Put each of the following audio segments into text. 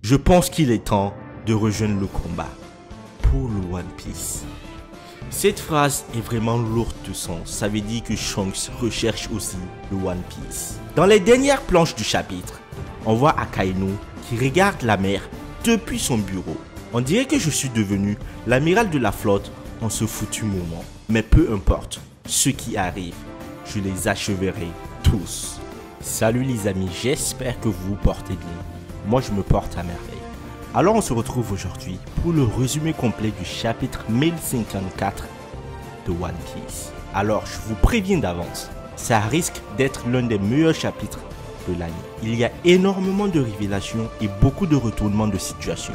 Je pense qu'il est temps de rejoindre le combat pour le One Piece. Cette phrase est vraiment lourde de sens, ça veut dire que Shanks recherche aussi le One Piece. Dans les dernières planches du chapitre, on voit Akainu qui regarde la mer depuis son bureau. On dirait que je suis devenu l'amiral de la flotte en ce foutu moment. Mais peu importe, ce qui arrive, je les achèverai tous. Salut les amis, j'espère que vous vous portez bien. Moi je me porte à merveille. Alors on se retrouve aujourd'hui pour le résumé complet du chapitre 1054 de One Piece. Alors je vous préviens d'avance, ça risque d'être l'un des meilleurs chapitres de l'année. Il y a énormément de révélations et beaucoup de retournements de situation.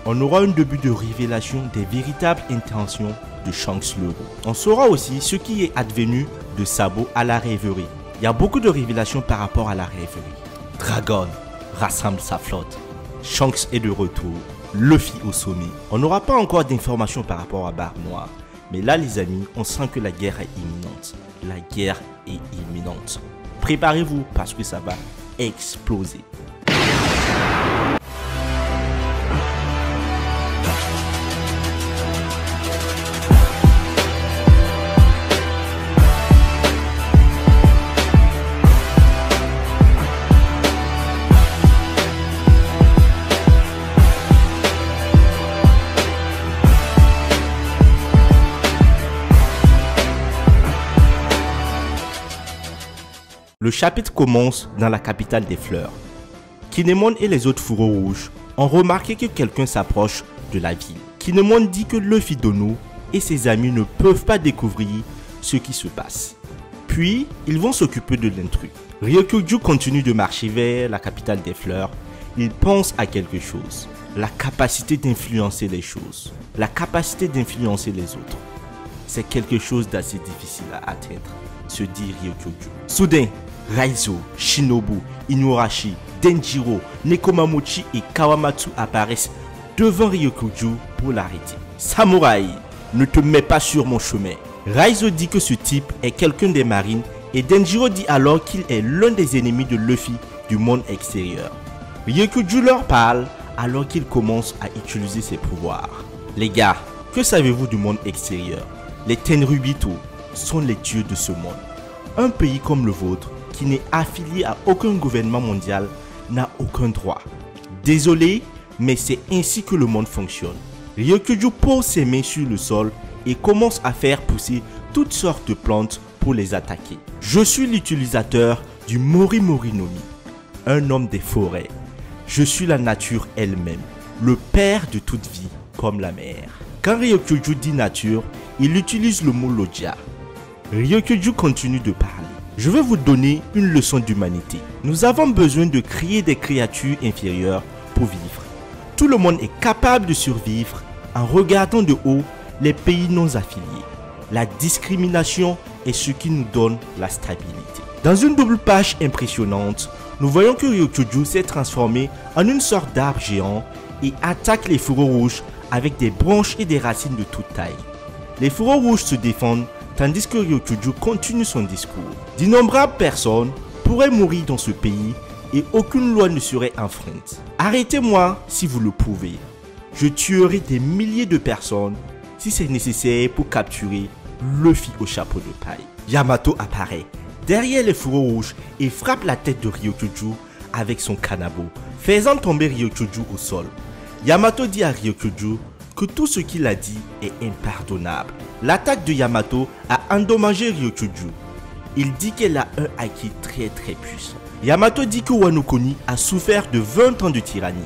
On aura un début de révélation des véritables intentions de Shanks le héros. On saura aussi ce qui est advenu de Sabo à la rêverie. Il y a beaucoup de révélations par rapport à la rêverie. Dragon rassemble sa flotte. Shanks est de retour. Luffy au sommet. On n'aura pas encore d'informations par rapport à Barbe Noire. Mais là les amis, on sent que la guerre est imminente. La guerre est imminente. Préparez-vous parce que ça va exploser. Le chapitre commence dans la capitale des fleurs. Kinemon et les autres fourreaux rouges ont remarqué que quelqu'un s'approche de la ville. Kinemon dit que Luffy Dono et ses amis ne peuvent pas découvrir ce qui se passe. Puis, ils vont s'occuper de l'intrus. Ryokuju continue de marcher vers la capitale des fleurs. Il pense à quelque chose. La capacité d'influencer les choses. La capacité d'influencer les autres. C'est quelque chose d'assez difficile à atteindre, se dit Ryokuju. Soudain, Raizo, Shinobu, Inuarashi, Denjiro, Nekomamuchi et Kawamatsu apparaissent devant Ryokuju pour l'arrêter. Samouraï, ne te mets pas sur mon chemin. Raizo dit que ce type est quelqu'un des marines et Denjiro dit alors qu'il est l'un des ennemis de Luffy du monde extérieur. Ryokuju leur parle alors qu'il commence à utiliser ses pouvoirs. Les gars, que savez-vous du monde extérieur? Les Tenryubito sont les dieux de ce monde. Un pays comme le vôtre, qui n'est affilié à aucun gouvernement mondial, n'a aucun droit. Désolé, mais c'est ainsi que le monde fonctionne. Ryokuju pose ses mains sur le sol et commence à faire pousser toutes sortes de plantes pour les attaquer. Je suis l'utilisateur du Mori Mori no Mi, un homme des forêts. Je suis la nature elle-même, le père de toute vie, comme la mer. Quand Ryokuju dit nature, il utilise le mot Logia. Ryokuju continue de parler. Je vais vous donner une leçon d'humanité. Nous avons besoin de créer des créatures inférieures pour vivre. Tout le monde est capable de survivre en regardant de haut les pays non affiliés. La discrimination est ce qui nous donne la stabilité. Dans une double page impressionnante, nous voyons que Ryokuju s'est transformé en une sorte d'arbre géant et attaque les fourreaux rouges avec des branches et des racines de toute taille. Les fourreaux rouges se défendent tandis que Ryokuju continue son discours. D'innombrables personnes pourraient mourir dans ce pays et aucune loi ne serait enfreinte. Arrêtez-moi si vous le pouvez. Je tuerai des milliers de personnes si c'est nécessaire pour capturer Luffy au chapeau de paille. Yamato apparaît derrière les fourreaux rouges et frappe la tête de Ryokuju avec son kanabo, faisant tomber Ryokuju au sol. Yamato dit à Ryokuju que tout ce qu'il a dit est impardonnable. L'attaque de Yamato a endommagé Ryokuju. Il dit qu'elle a un haki très puissant. Yamato dit que Wano Kuni a souffert de 20 ans de tyrannie.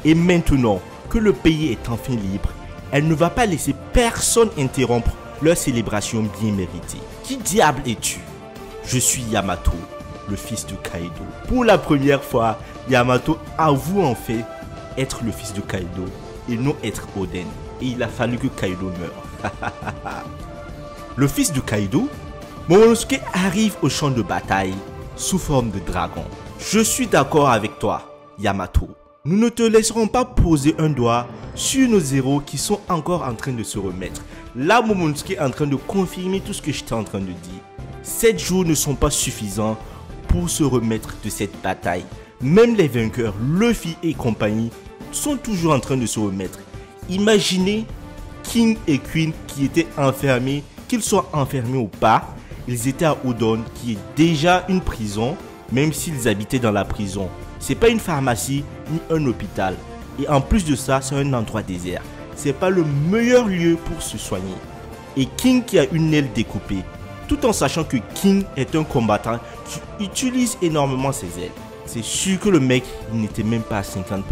Et maintenant que le pays est enfin libre, elle ne va pas laisser personne interrompre leur célébration bien méritée. Qui diable es-tu? Je suis Yamato, le fils de Kaido. Pour la première fois, Yamato avoue en fait être le fils de Kaido et non être Oden. Et il a fallu que Kaido meure. Le fils de Kaido, Momonosuke arrive au champ de bataille sous forme de dragon. Je suis d'accord avec toi, Yamato. Nous ne te laisserons pas poser un doigt sur nos héros qui sont encore en train de se remettre. Là, Momonosuke est en train de confirmer tout ce que j'étais en train de dire. 7 jours ne sont pas suffisants pour se remettre de cette bataille. Même les vainqueurs, Luffy et compagnie, sont toujours en train de se remettre. Imaginez King et Queen qui étaient enfermés, qu'ils soient enfermés ou pas, ils étaient à Udon qui est déjà une prison, même s'ils habitaient dans la prison. C'est pas une pharmacie ni un hôpital. Et en plus de ça, c'est un endroit désert. C'est pas le meilleur lieu pour se soigner. Et King qui a une aile découpée, tout en sachant que King est un combattant qui utilise énormément ses ailes. C'est sûr que le mec n'était même pas à 50%.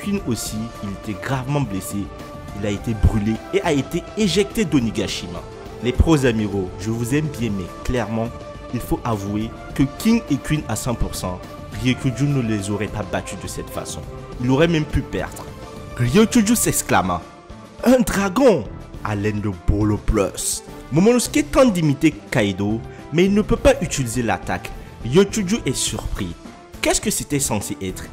Queen aussi, il était gravement blessé. Il a été brûlé et a été éjecté d'Onigashima. Les pros amiraux, je vous aime bien, mais clairement, il faut avouer que King et Queen à 100%, Ryokuju ne les aurait pas battus de cette façon. Il aurait même pu perdre. Ryokuju s'exclama: un dragon à l'aide de Bolo Plus. Momonosuke tente d'imiter Kaido, mais il ne peut pas utiliser l'attaque. Ryokuju est surpris. Qu'est-ce que c'était censé être?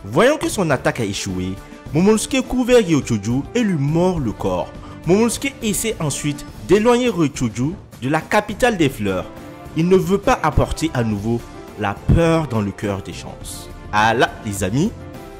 Voyant que son attaque a échoué, Momonosuke court vers Ryokuju et lui mord le corps. Momonosuke essaie ensuite d'éloigner Ryokuju de la capitale des fleurs. Il ne veut pas apporter à nouveau la peur dans le cœur des gens. Ah là, les amis,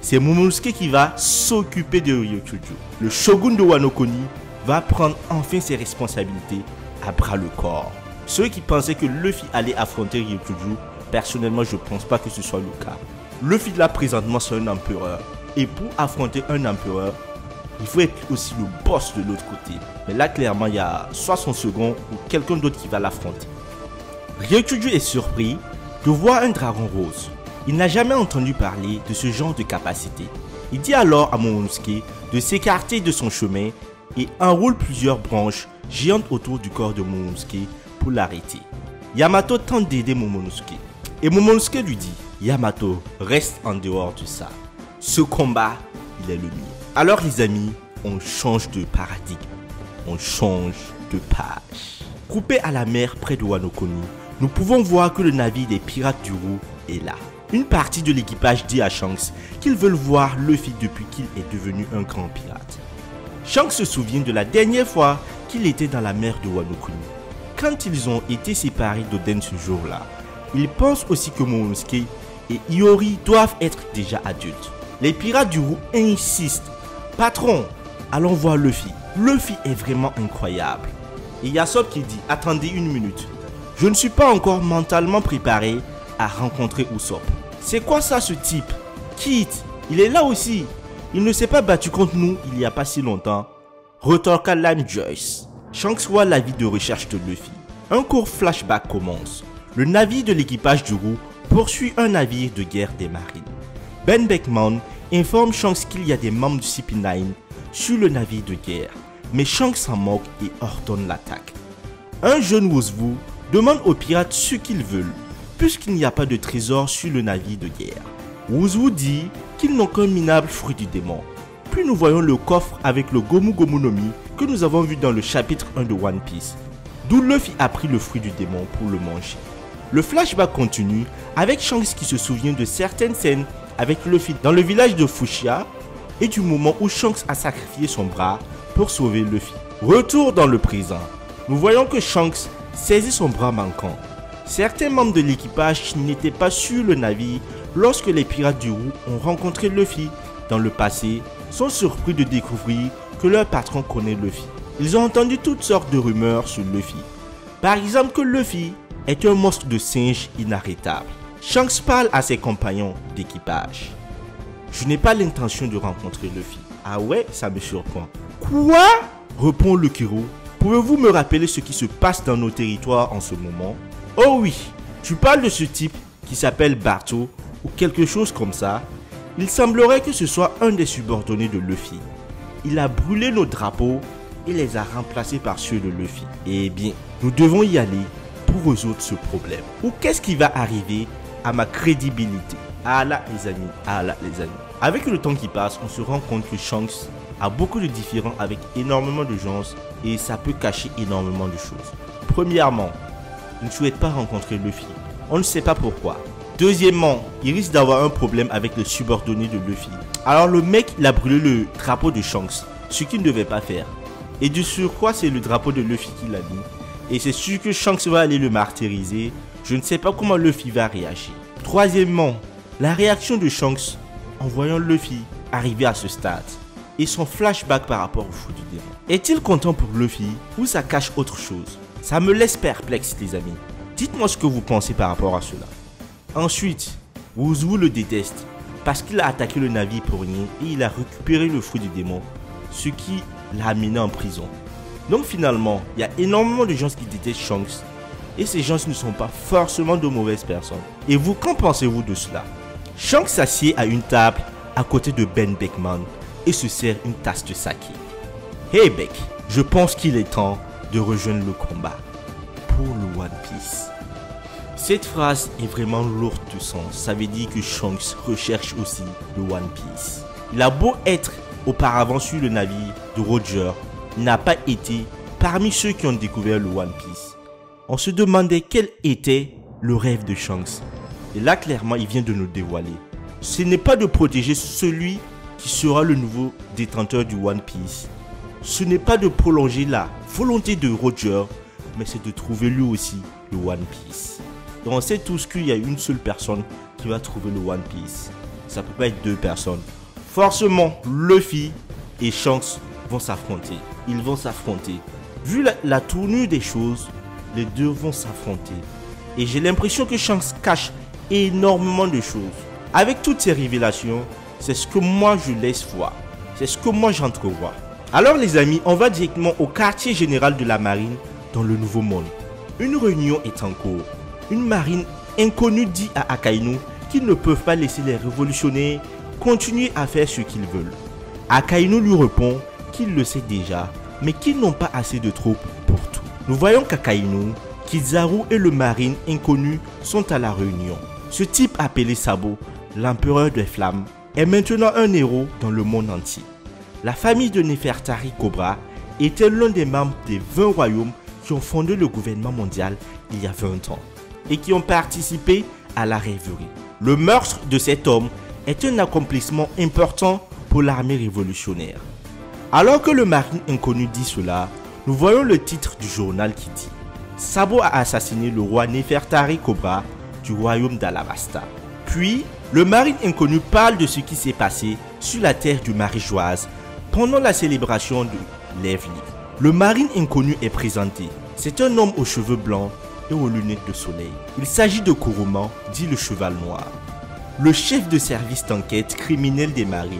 c'est Momonosuke qui va s'occuper de Ryokuju. Le shogun de Wano Kuni va prendre enfin ses responsabilités à bras le corps. Ceux qui pensaient que Luffy allait affronter Ryokuju, personnellement je pense pas que ce soit le cas. Luffy là présentement c'est un empereur. Et pour affronter un empereur, il faut être aussi le boss de l'autre côté. Mais là clairement il y a soit son second ou quelqu'un d'autre qui va l'affronter. Ryokuju est surpris de voir un dragon rose. Il n'a jamais entendu parler de ce genre de capacité. Il dit alors à Momonosuke de s'écarter de son chemin et enroule plusieurs branches géantes autour du corps de Momonosuke pour l'arrêter. Yamato tente d'aider Momonosuke et Momonosuke lui dit: Yamato, reste en dehors de ça. Ce combat, il est le mien. Alors les amis, on change de paradigme, on change de page. Coupé à la mer près de Wano Kuni, nous pouvons voir que le navire des pirates du Roux est là. Une partie de l'équipage dit à Shanks qu'ils veulent voir Luffy depuis qu'il est devenu un grand pirate. Shanks se souvient de la dernière fois qu'il était dans la mer de Wano Kuni. Quand ils ont été séparés d'Oden ce jour-là, il pense aussi que Momonosuke et Iori doivent être déjà adultes. Les pirates du Roux insistent: patron, allons voir Luffy. Luffy est vraiment incroyable. Et Yasop qui dit: attendez une minute. Je ne suis pas encore mentalement préparé à rencontrer Usopp. C'est quoi ça ce type? Kid, il est là aussi. Il ne s'est pas battu contre nous il n'y a pas si longtemps. Retorka Lime Joyce. Shanks voit l'avis de recherche de Luffy. Un court flashback commence. Le navire de l'équipage du Roux poursuit un navire de guerre des marines. Ben Beckman informe Shanks qu'il y a des membres du CP9 sur le navire de guerre, mais Shanks s'en moque et ordonne l'attaque. Un jeune Wozwu demande aux pirates ce qu'ils veulent, puisqu'il n'y a pas de trésor sur le navire de guerre. Wozwu dit qu'ils n'ont qu'un minable fruit du démon. Puis nous voyons le coffre avec le Gomu Gomu no Mi que nous avons vu dans le chapitre 1 de One Piece, d'où Luffy a pris le fruit du démon pour le manger. Le flashback continue avec Shanks qui se souvient de certaines scènes avec Luffy dans le village de Fushia et du moment où Shanks a sacrifié son bras pour sauver Luffy. Retour dans le présent, nous voyons que Shanks saisit son bras manquant. Certains membres de l'équipage qui n'étaient pas sur le navire lorsque les pirates du Roux ont rencontré Luffy dans le passé sont surpris de découvrir que leur patron connaît Luffy. Ils ont entendu toutes sortes de rumeurs sur Luffy. Par exemple que Luffy est un monstre de singe inarrêtable. Shanks parle à ses compagnons d'équipage. Je n'ai pas l'intention de rencontrer Luffy. Ah ouais, ça me surprend. Quoi? Répond Lukiru. Pouvez-vous me rappeler ce qui se passe dans nos territoires en ce moment? Oh oui, tu parles de ce type qui s'appelle Barto ou quelque chose comme ça. Il semblerait que ce soit un des subordonnés de Luffy. Il a brûlé nos drapeaux et les a remplacés par ceux de Luffy. Eh bien, nous devons y aller pour résoudre ce problème. Ou qu'est-ce qui va arriver à ma crédibilité? Ah là les amis, ah là les amis. Avec le temps qui passe, on se rend compte que Shanks a beaucoup de différends avec énormément de gens et ça peut cacher énormément de choses. Premièrement, il ne souhaite pas rencontrer Luffy. On ne sait pas pourquoi. Deuxièmement, il risque d'avoir un problème avec le subordonné de Luffy. Alors le mec, il a brûlé le drapeau de Shanks, ce qu'il ne devait pas faire. Et de surcroît, c'est le drapeau de Luffy qu'il a mis. Et c'est sûr que Shanks va aller le martyriser. Je ne sais pas comment Luffy va réagir. Troisièmement, la réaction de Shanks en voyant Luffy arrivé à ce stade et son flashback par rapport au fruit du démon. Est-il content pour Luffy ou ça cache autre chose? Ça me laisse perplexe les amis. Dites-moi ce que vous pensez par rapport à cela. Ensuite, Wouzou le déteste parce qu'il a attaqué le navire pour rien et il a récupéré le fruit du démon, ce qui l'a amené en prison. Donc finalement, il y a énormément de gens qui détestent Shanks et ces gens ne sont pas forcément de mauvaises personnes. Et vous, qu'en pensez-vous de cela? Shanks s'assied à une table à côté de Ben Beckman et se sert une tasse de saké. Hey Beck, je pense qu'il est temps de rejoindre le combat pour le One Piece. Cette phrase est vraiment lourde de sens. Ça veut dire que Shanks recherche aussi le One Piece. Il a beau être auparavant sur le navire de Roger, il n'a pas été parmi ceux qui ont découvert le One Piece. On se demandait quel était le rêve de Shanks. Et là clairement il vient de nous dévoiler. Ce n'est pas de protéger celui qui sera le nouveau détenteur du One Piece. Ce n'est pas de prolonger la volonté de Roger, mais c'est de trouver lui aussi le One Piece. Donc on sait tous qu'il y a une seule personne qui va trouver le One Piece. Ça peut pas être deux personnes. Forcément, Luffy et Shanks vont s'affronter. Ils vont s'affronter. Vu la tournure des choses, les deux vont s'affronter. Et j'ai l'impression que Shanks cache énormément de choses. Avec toutes ces révélations, c'est ce que moi je laisse voir. C'est ce que moi j'entrevois. Alors les amis, on va directement au quartier général de la marine dans le Nouveau Monde. Une réunion est en cours. Une marine inconnue dit à Akainu qu'ils ne peuvent pas laisser les révolutionnaires continuer à faire ce qu'ils veulent. Akainu lui répond qu'il le sait déjà, mais qu'ils n'ont pas assez de troupes pour tout. Nous voyons qu'Akainu, Kizaru et le marine inconnu sont à la réunion. Ce type appelé Sabo, l'empereur des flammes, est maintenant un héros dans le monde entier. La famille de Nefertari Cobra était l'un des membres des 20 royaumes qui ont fondé le gouvernement mondial il y a 20 ans et qui ont participé à la rêverie. Le meurtre de cet homme est un accomplissement important pour l'armée révolutionnaire. Alors que le marine inconnu dit cela, nous voyons le titre du journal qui dit « Sabo a assassiné le roi Nefertari Cobra du royaume d'Alabasta ». Puis, le marine inconnu parle de ce qui s'est passé sur la terre du Marie-Joise pendant la célébration de l'Evely. Le marine inconnu est présenté. C'est un homme aux cheveux blancs et aux lunettes de soleil. Il s'agit de Kuruma, dit le cheval noir, le chef de service d'enquête criminelle des Marines.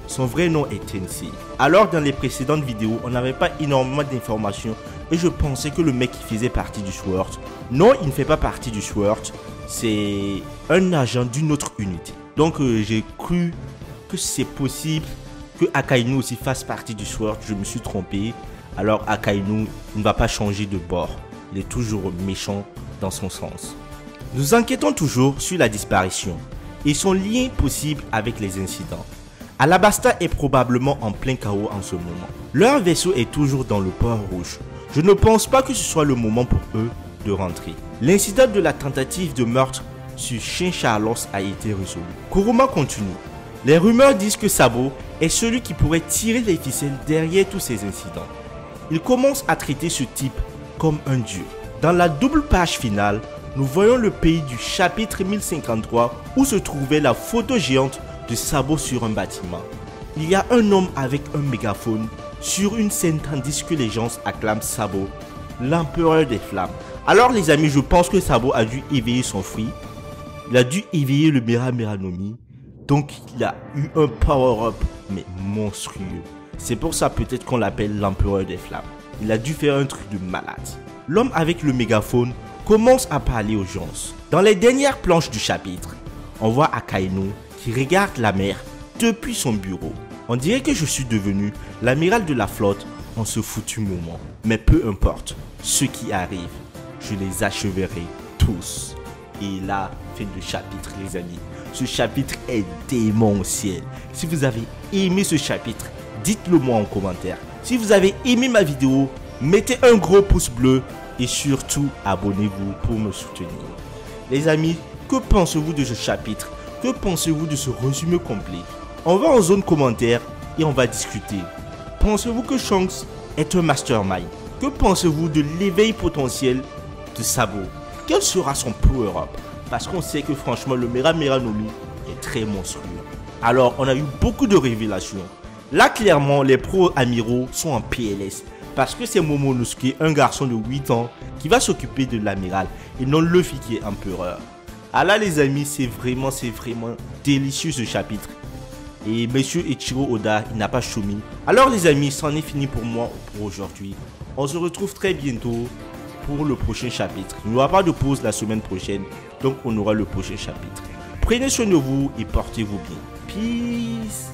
Son vrai nom est Tensei. Alors dans les précédentes vidéos, on n'avait pas énormément d'informations et je pensais que le mec qui faisait partie du SWORD. Non, il ne fait pas partie du SWORD. C'est un agent d'une autre unité. Donc j'ai cru que c'est possible que Akainu aussi fasse partie du SWORD. Je me suis trompé. Alors Akainu ne va pas changer de bord. Il est toujours méchant dans son sens. Nous enquêtons toujours sur la disparition et son lien possible avec les incidents. Alabasta est probablement en plein chaos en ce moment. Leur vaisseau est toujours dans le port rouge. Je ne pense pas que ce soit le moment pour eux de rentrer. L'incident de la tentative de meurtre sur Shin Charlos a été résolu. Kuruma continue. Les rumeurs disent que Sabo est celui qui pourrait tirer les ficelles derrière tous ces incidents. Il commence à traiter ce type comme un dieu. Dans la double page finale, nous voyons le pays du chapitre 1053 où se trouvait la photo géante de Sabo sur un bâtiment. Il y a un homme avec un mégaphone sur une scène tandis que les gens acclament Sabo, l'empereur des flammes. Alors les amis, je pense que Sabo a dû éveiller son fruit. Il a dû éveiller le Mera Meranomi. Donc il a eu un power-up mais monstrueux. C'est pour ça peut-être qu'on l'appelle l'empereur des flammes. Il a dû faire un truc de malade. L'homme avec le mégaphone commence à parler aux gens. Dans les dernières planches du chapitre, on voit Akainu qui regarde la mer depuis son bureau. On dirait que je suis devenu l'amiral de la flotte en ce foutu moment. Mais peu importe, ce qui arrive, je les acheverai tous. Et là, fin de chapitre les amis. Ce chapitre est démentiel. Si vous avez aimé ce chapitre, dites-le moi en commentaire. Si vous avez aimé ma vidéo, mettez un gros pouce bleu et surtout abonnez-vous pour me soutenir. Les amis, que pensez-vous de ce chapitre? Que pensez-vous de ce résumé complet? On va en zone commentaire et on va discuter. Pensez-vous que Shanks est un mastermind? Que pensez-vous de l'éveil potentiel de Sabo? Quel sera son power-up? Parce qu'on sait que franchement le Mera Meranomi est très monstrueux. Alors, on a eu beaucoup de révélations. Là, clairement, les pro-amiraux sont en PLS. Parce que c'est Momonosuke, un garçon de 8 ans, qui va s'occuper de l'amiral. Et non Luffy qui est empereur. Ah là, les amis, c'est vraiment délicieux ce chapitre. Et monsieur Eiichiro Oda, il n'a pas chômé. Alors les amis, c'en est fini pour moi pour aujourd'hui. On se retrouve très bientôt pour le prochain chapitre. Il n'y aura pas de pause la semaine prochaine. Donc on aura le prochain chapitre. Prenez soin de vous et portez-vous bien. Peace.